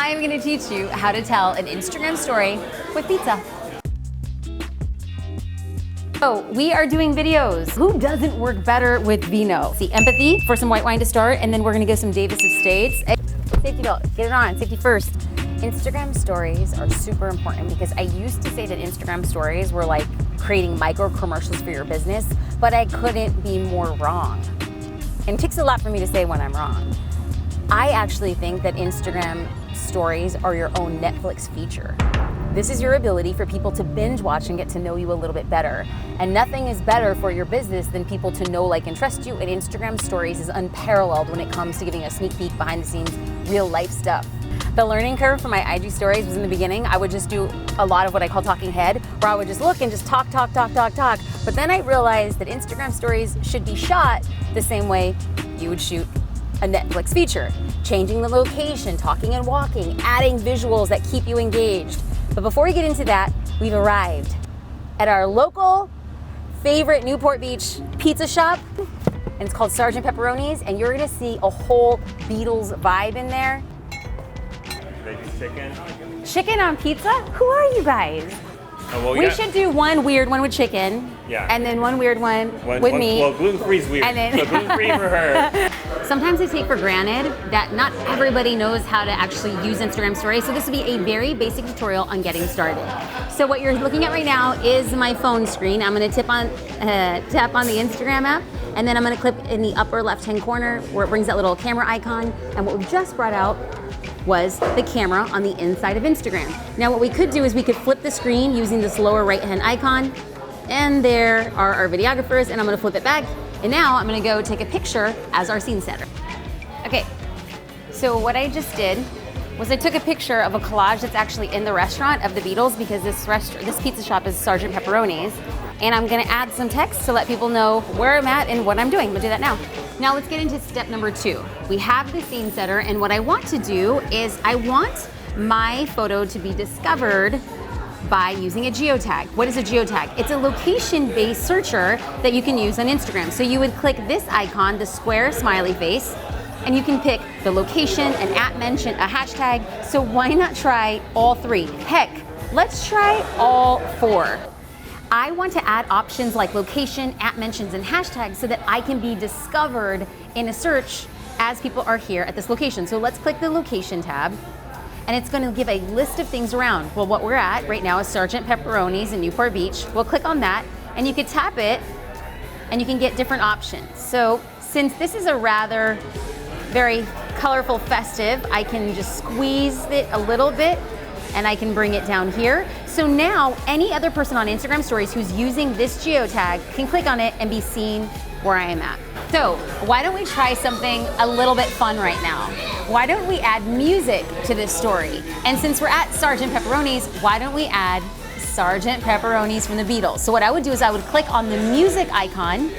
I'm gonna teach you how to tell an Instagram story with pizza. So we are doing videos. Who doesn't work better with vino? See, empathy for some white wine to start, and then we're gonna go some Davis Estates. Safety belt, get it on, safety first. Instagram stories are super important because I used to say that Instagram stories were like creating micro commercials for your business, but I couldn't be more wrong. And it takes a lot for me to say when I'm wrong. I actually think that Instagram stories are your own Netflix feature. This is your ability for people to binge watch and get to know you a little bit better. And nothing is better for your business than people to know, like, and trust you. And Instagram stories is unparalleled when it comes to giving a sneak peek behind the scenes, real life stuff. The learning curve for my IG stories was in the beginning. I would just do a lot of what I call talking head, where I would just look and just talk. But then I realized that Instagram stories should be shot the same way you would shoot a Netflix feature. Changing the location, talking and walking, adding visuals that keep you engaged. But before we get into that, we've arrived at our local favorite Newport Beach pizza shop, and it's called Sergeant Pepperoni's, and you're gonna see a whole Beatles vibe in there. Maybe chicken. Chicken on pizza? Who are you guys? We should do one weird one with chicken, and then one weird one with me. Well, gluten-free is weird, so gluten-free for her. Sometimes I take for granted that not everybody knows how to actually use Instagram stories, so this will be a very basic tutorial on getting started. So what you're looking at right now is my phone screen. I'm gonna tap on the Instagram app, and then I'm gonna click in the upper left-hand corner where it brings that little camera icon, and what we just brought out was the camera on the inside of Instagram. Now what we could do is we could flip the screen using this lower right-hand icon, and there are our videographers, and I'm gonna flip it back, and now I'm gonna go take a picture as our scene setter. Okay, so what I just did was I took a picture of a collage that's actually in the restaurant of the Beatles, because this pizza shop is Sergeant Pepperoni's, and I'm gonna add some text to let people know where I'm at and what I'm doing. I'm gonna do that now. Now let's get into step number 2. We have the scene setter, and what I want to do is I want my photo to be discovered by using a geotag. What is a geotag? It's a location-based searcher that you can use on Instagram. So you would click this icon, the square smiley face, and you can pick the location, an at mention, a hashtag. So why not try all 3? Heck, let's try all 4. I want to add options like location, at mentions, and hashtags so that I can be discovered in a search as people are here at this location. So let's click the location tab, and it's going to give a list of things around. Well, what we're at right now is Sergeant Pepperoni's in Newport Beach. We'll click on that, and you can tap it, and you can get different options. So since this is a rather very colorful, festive, I can just squeeze it a little bit, and I can bring it down here. So now any other person on Instagram stories who's using this geotag can click on it and be seen where I am at. So why don't we try something a little bit fun right now? Why don't we add music to this story? And since we're at Sergeant Pepperoni's, why don't we add Sergeant Pepperoni's from the Beatles? So what I would do is I would click on the music icon,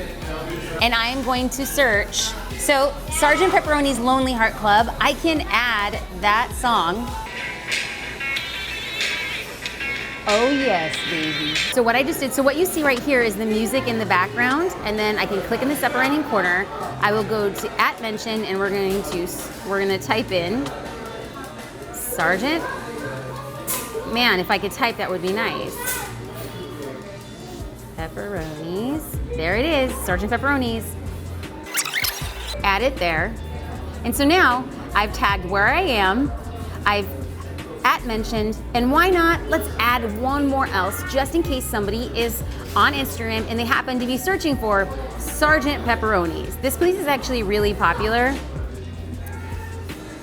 and I am going to search. So Sergeant Pepperoni's Lonely Heart Club, I can add that song. Oh yes, baby. So what I just did, so what you see right here is the music in the background, and then I can click in the upper right-hand corner. I will go to at mention, and we're gonna type in Sergeant. Man, if I could type, that would be nice. Pepperoni's. There it is, Sergeant Pepperoni's. Add it there. And so now I've tagged where I am, I've at mentioned, and why not, let's add one more else just in case somebody is on Instagram and they happen to be searching for Sergeant Pepperoni's. This place is actually really popular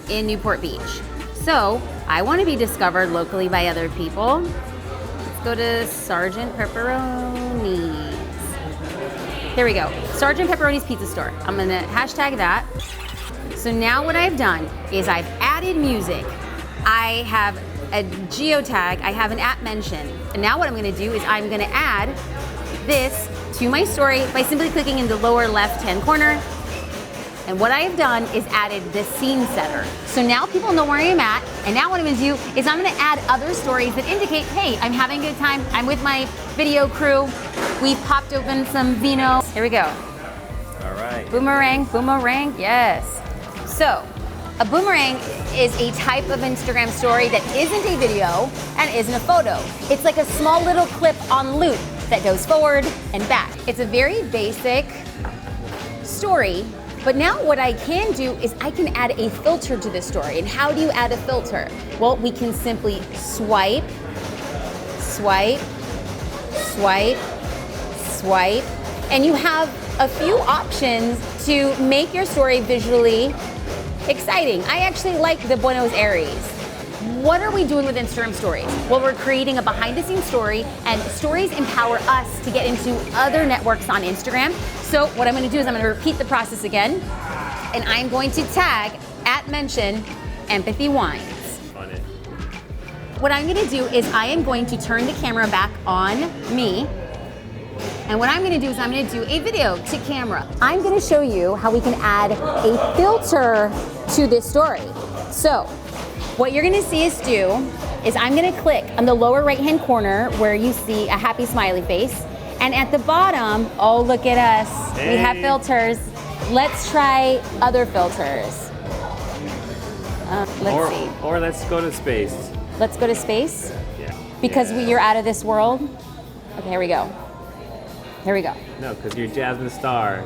in Newport Beach. So I want to be discovered locally by other people. Let's go to Sergeant Pepperoni's. There we go, Sergeant Pepperoni's Pizza Store. I'm gonna hashtag that. So now what I've done is I've added music. I have a geotag, I have an at mention. And now what I'm gonna do is I'm gonna add this to my story by simply clicking in the lower left-hand corner. And what I have done is added the scene setter. So now people know where I am at, and now what I'm gonna do is I'm gonna add other stories that indicate, hey, I'm having a good time, I'm with my video crew, we popped open some vino. Here we go. All right. Boomerang, boomerang, yes. So A boomerang is a type of Instagram story that isn't a video and isn't a photo. It's like a small little clip on loop that goes forward and back. It's a very basic story, but now what I can do is I can add a filter to this story. And how do you add a filter? Well, we can simply swipe, swipe, swipe, swipe, and you have a few options to make your story visually exciting. I actually like the Buenos Aires. What are we doing with Instagram stories? Well, we're creating a behind the scenes story, and stories empower us to get into other networks on Instagram. So what I'm gonna do is I'm gonna repeat the process again, and I'm going to tag @mention Empathy Wines. What I'm gonna do is I am going to turn the camera back on me. And what I'm gonna do is I'm gonna do a video to camera. I'm gonna show you how we can add a filter to this story. So, what you're gonna see us do is I'm gonna click on the lower right-hand corner where you see a happy smiley face. And at the bottom, oh, look at us. Hey. We have filters. Let's try other filters. Let's see. Or let's go to space. Let's go to space? Yeah. Because you're out of this world? Okay, here we go. Here we go. No, because you're Jasmine Star.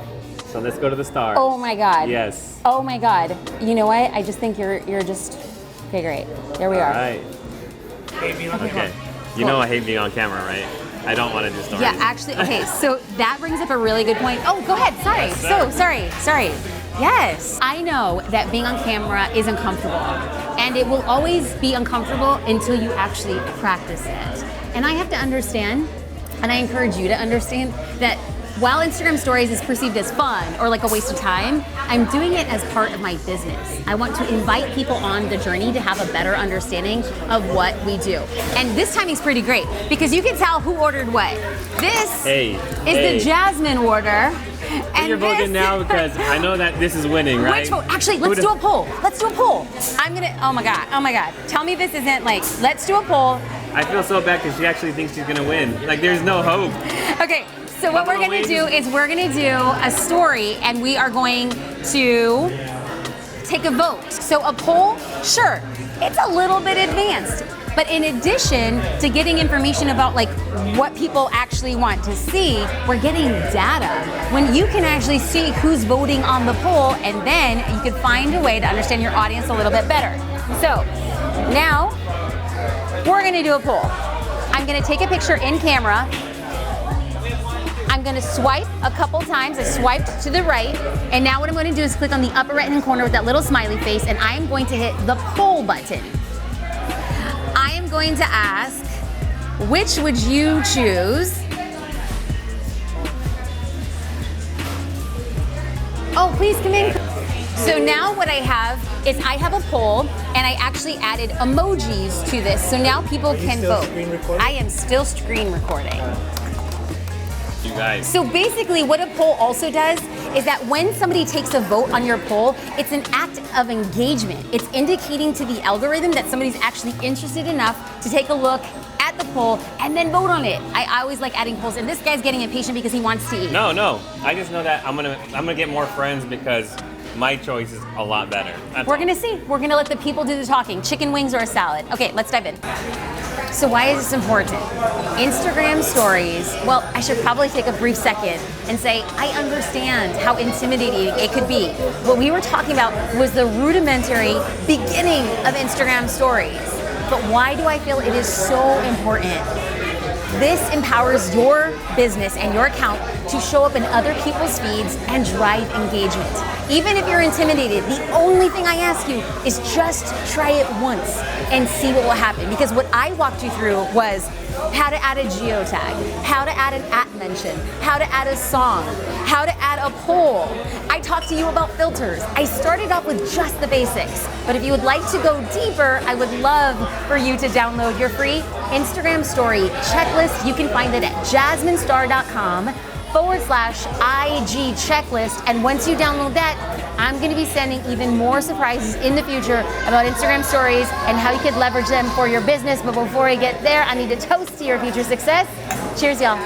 So let's go to the stars. Oh my God. Yes. Oh my God. You know what? I just think you're just, okay, great. There we are. All right. Okay. You know I hate being on camera, right? I don't want to do stories. Yeah, actually, okay, so that brings up a really good point. Oh, go ahead, sorry. Sorry. Yes. I know that being on camera is uncomfortable, and it will always be uncomfortable until you actually practice it. And I have to understand, and I encourage you to understand, that while Instagram stories is perceived as fun or like a waste of time, I'm doing it as part of my business. I want to invite people on the journey to have a better understanding of what we do. And this timing's pretty great because you can tell who ordered what. This is the Jasmine order. And you're voting now because I know that this is winning, right? Which vote? Actually, let's do a poll. Let's do a poll. I'm gonna, oh my God. Tell me this isn't like, let's do a poll. I feel so bad because she actually thinks she's gonna win. Like there's no hope. Okay. So what we're gonna do is we're gonna do a story and we are going to take a vote. So a poll, sure, it's a little bit advanced. But in addition to getting information about like what people actually want to see, we're getting data. When you can actually see who's voting on the poll, and then you can find a way to understand your audience a little bit better. So now we're gonna do a poll. I'm gonna take a picture in camera. I'm gonna swipe a couple times. I swiped to the right, and now what I'm gonna do is click on the upper right-hand corner with that little smiley face, and I am going to hit the poll button. I am going to ask, which would you choose? Oh, please come in. So now what I have is I have a poll, and I actually added emojis to this, so now people can vote. I am still screen recording. You guys. So basically what a poll also does is that when somebody takes a vote on your poll, it's an act of engagement. It's indicating to the algorithm that somebody's actually interested enough to take a look at the poll and then vote on it. I always like adding polls, and this guy's getting impatient because he wants to eat. No. I just know that I'm gonna get more friends because my choice is a lot better. We're gonna see. We're gonna let the people do the talking. Chicken wings or a salad. Okay, let's dive in. So why is this important? Instagram stories, well, I should probably take a brief second and say, I understand how intimidating it could be. What we were talking about was the rudimentary beginning of Instagram stories. But why do I feel it is so important? This empowers your business and your account to show up in other people's feeds and drive engagement. Even if you're intimidated, the only thing I ask you is just try it once and see what will happen. Because what I walked you through was how to add a geotag, how to add an @mention, how to add a song, how to add a poll. I talked to you about filters. I started off with just the basics. But if you would like to go deeper, I would love for you to download your free Instagram story checklist. You can find it at jasminestar.com/IG checklist. And once you download that, I'm gonna be sending even more surprises in the future about Instagram stories and how you could leverage them for your business. But before I get there, I need to toast to your future success. Cheers, y'all.